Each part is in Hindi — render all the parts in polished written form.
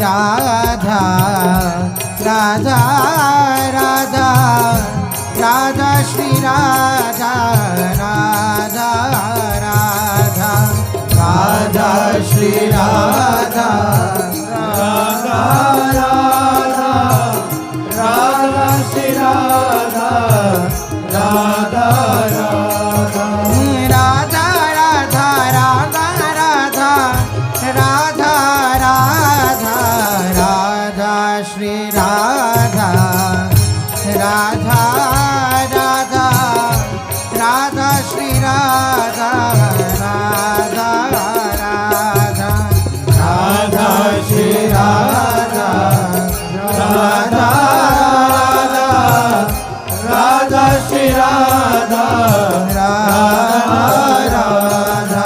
राधा राधा राधा राधा श्री राधा राधा राधा राधा श्री राधा राधा राधा राधा श्री राधा राधा राधा राधा राधा राधा राधा राधा राधा राधा श्री राधा राधा राधा राधा श्री राधा राधा राधा राधा श्री राधा राधा राधा राधा श्री राधा राधा राधा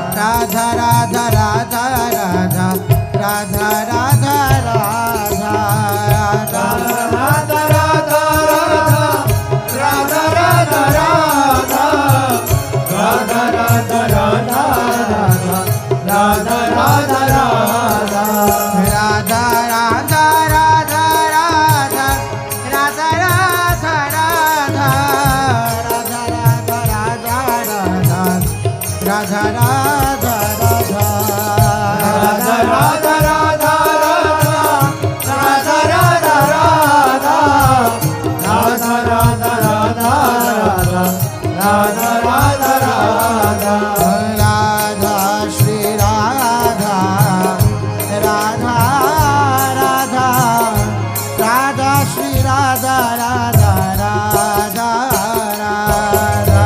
राधा राधा राधा राधा राधा राधा राधा राधा राधा राधा राधा राधा राधा राधा राधा राधा श्री राधा राधा राधा राधा श्री राधा राधा राधा राधा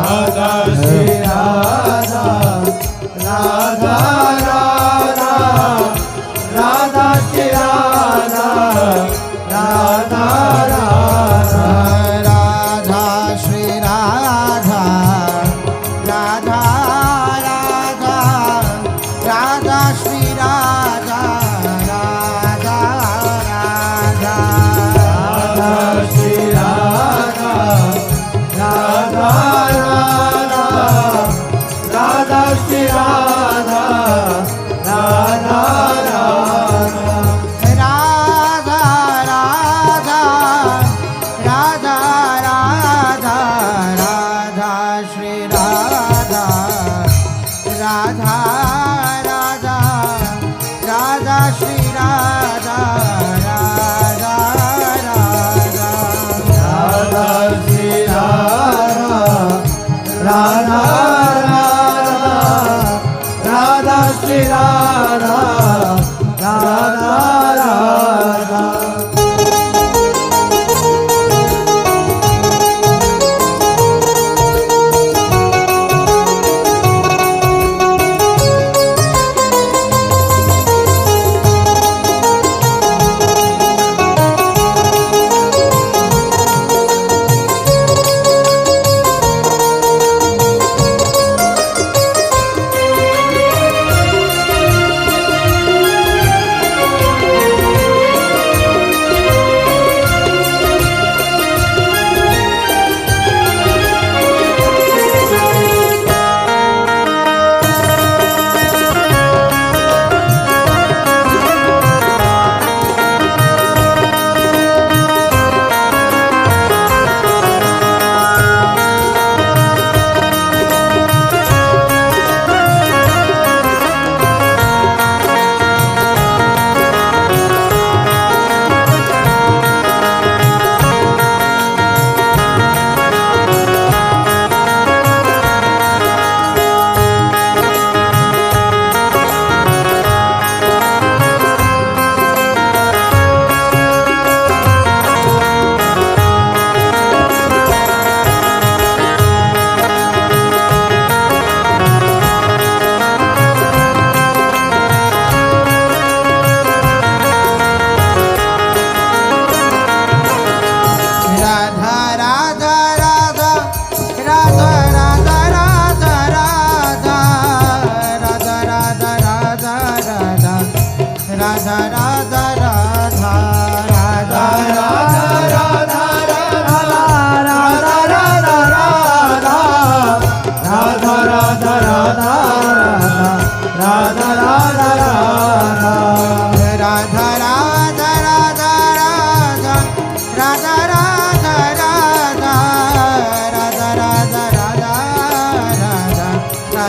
राधा श्री राधा राधा राधा राधा श्री राधा राधा राधा राधा श्री राधा राधा राधा राधा श्री राधा राधा राधा राधा श्री राधा राधा राधा राधा श्री राधा राधा राधा राधा राधा राधा राधा राधा श्री राधा राधा राधा राधा श्री राधा राधा राधा राधा श्री राधा राधा राधा श्री राधा राधा राधा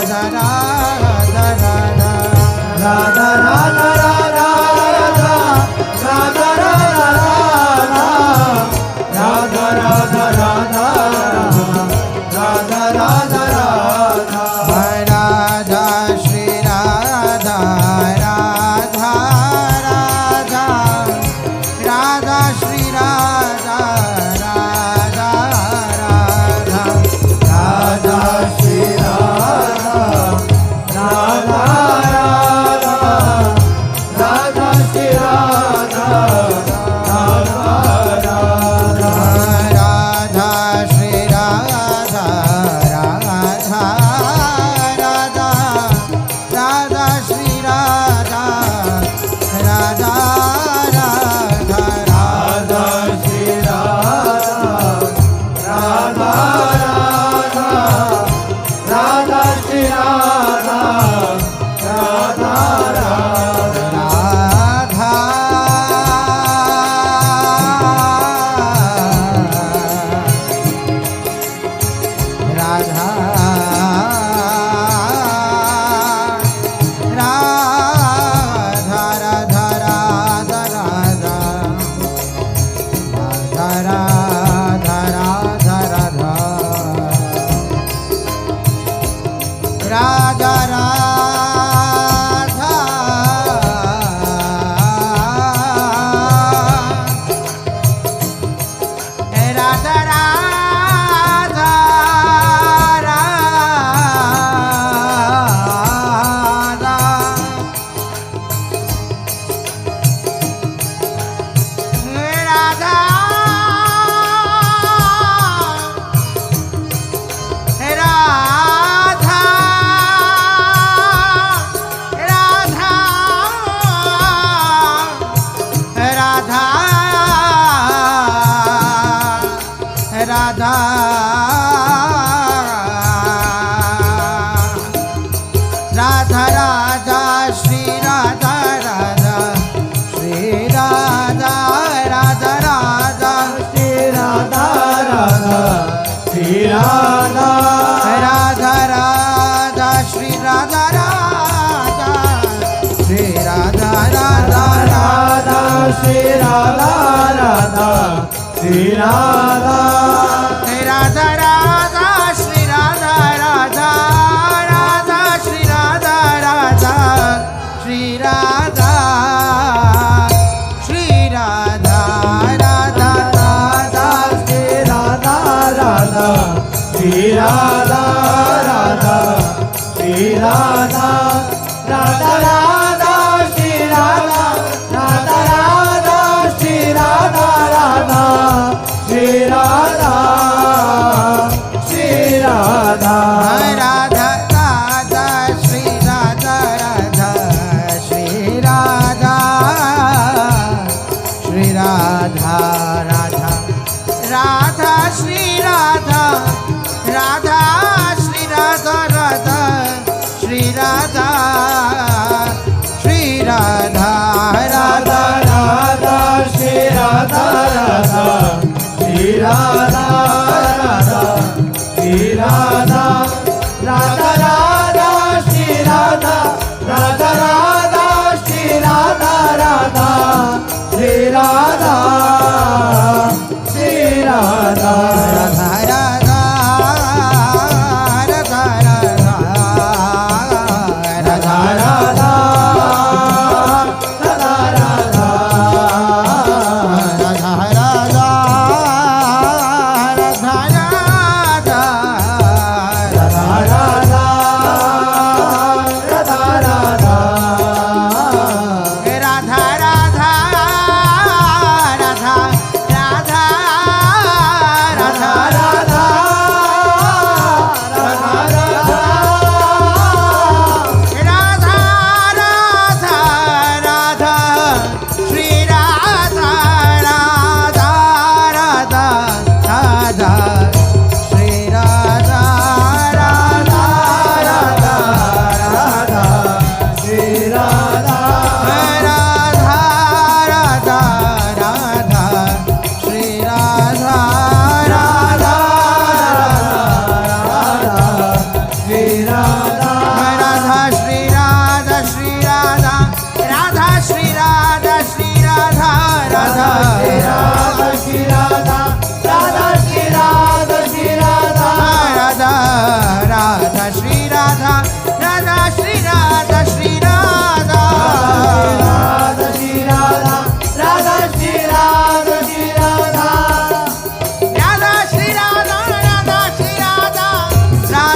राधा राधा राधा राधा राधा राधा राधा राधा राधा राधा राधा राधा श्री राधा राधा राधा राधा श्री राधा राधा राधा राधा श्री राधा राधा राधा राधा श्री राधा राधा राधा राधा श्री राधा राधा राधा राधा श्री राधा राधा राधा राधा श्री राधा राधा राधा राधा श्री राधा राधा राधा राधा राधा राधा राधा राधा राधा राधा राधा राधा राधा राधा राधा राधा राधा श्री राधा राधा श्री राधा राधा राधा श्री राधा राधा श्री राधा राधा राधा श्री राधा राधा श्री राधा राधा राधा श्री राधा राधा श्री राधा राधा राधा श्री राधा राधा राधा श्री राधा राधा श्री राधा श्री राधा राधा राधा श्री राधा राधा श्री राधा राधा श्री राधा राधा राधा श्री राधा राधा राधा श्री राधा राधा श्री राधा श्री राधा राधा राधा श्री राधा राधा श्री राधा श्री राधा राधा राधा श्री राधा राधा श्री राधा राधा श्री राधा श्री राधा राधा राधा श्री राधा राधा श्री राधा राधा श्री राधा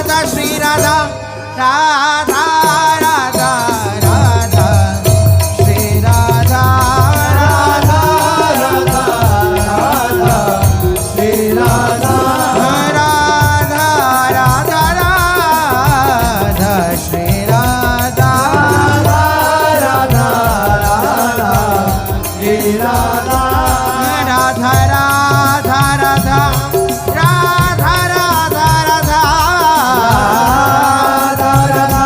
राधा श्री राधा राधा राधा राधा श्री राधा राधा राधा राधा श्री राधा राधा राधा राधा श्री राधा राधा राधा श्री राधा राधा राधा राधा राधा राधा राधा राधा राधा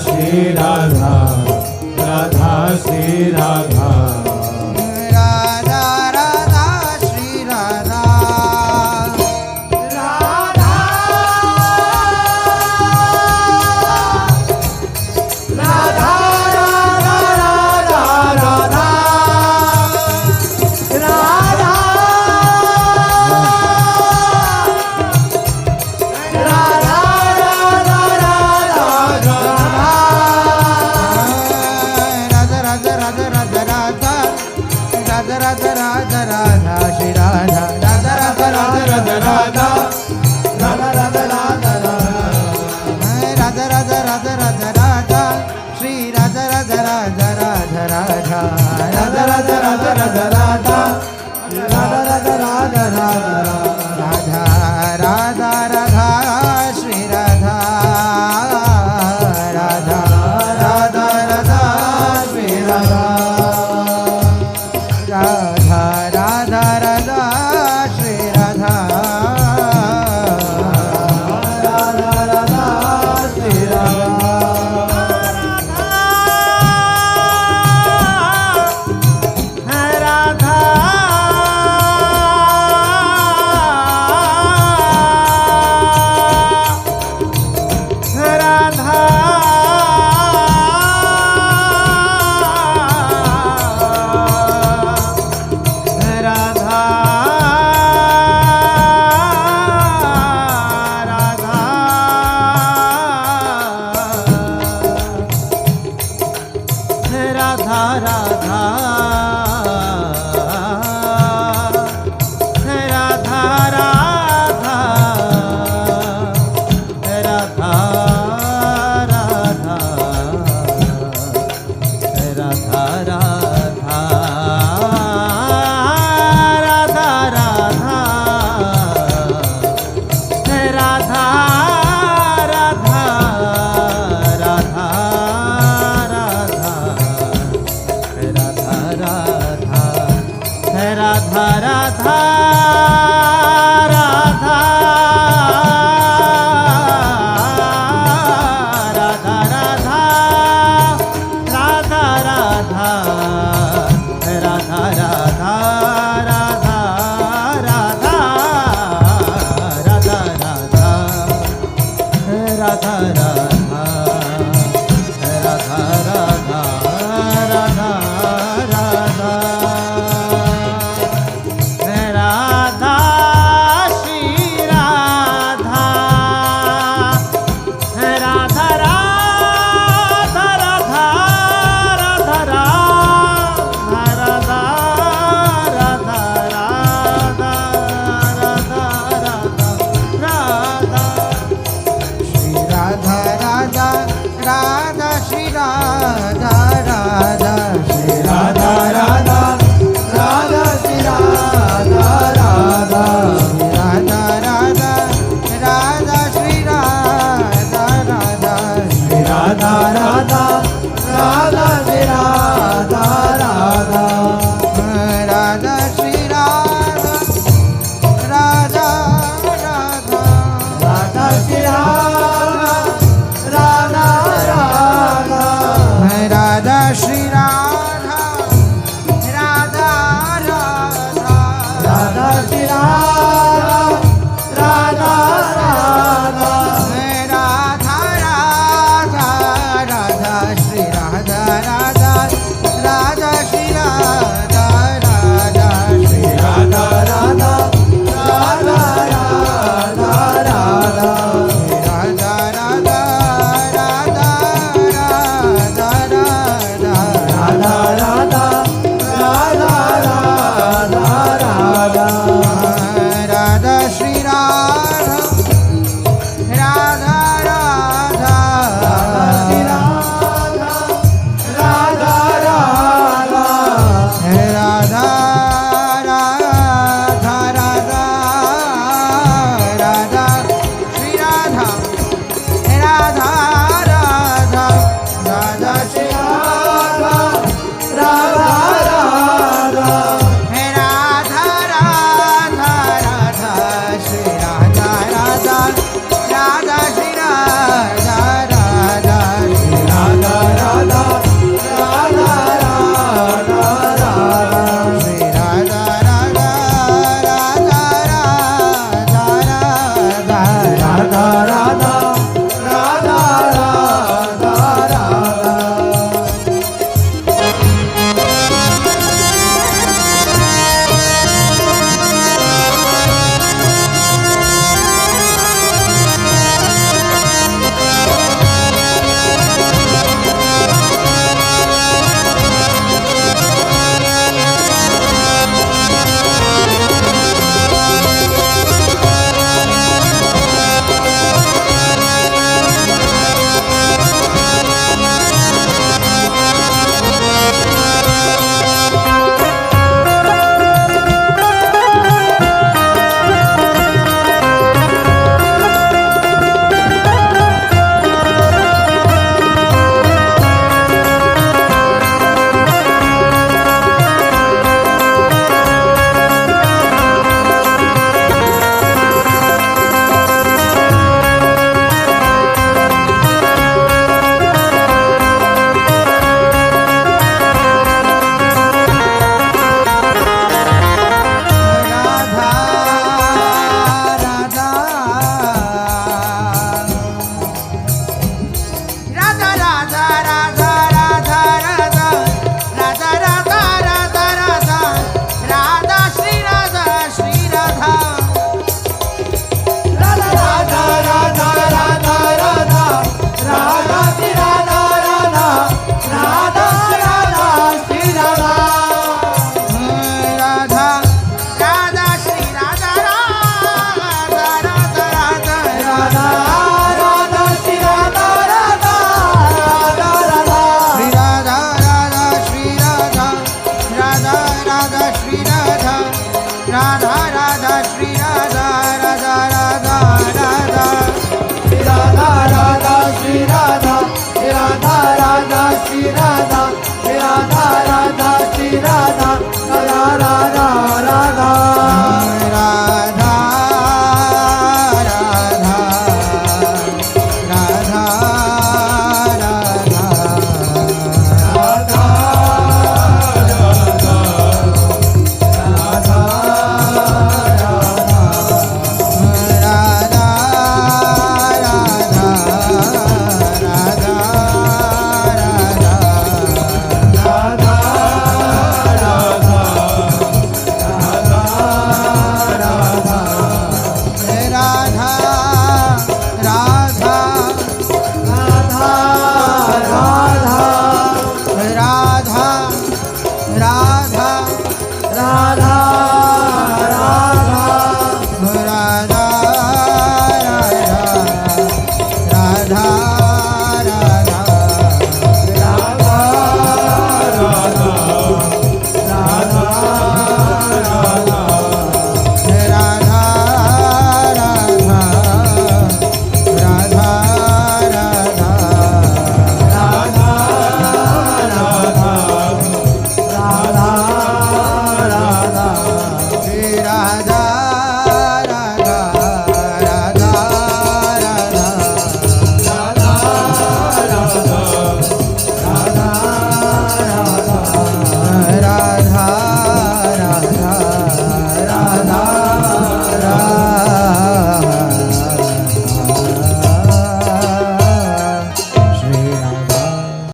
श्री राधा राधा श्री राधा राधा राधा श्री राधा राधा राधा राधा राधा राधा श्री राधा राधा राधा राधा राधा राधा राधा राधा राधा राधा राधा राधा श्री राधा राधा राधा राधा राधा राधा राधा राधा राधा राधा राधा राधा राधा राधा राधा श्री राधा राधा राधा राधा श्री राधा राधा राधा राधा श्री राधा राधा राधा श्री राधा राधा राधा राधा श्री राधा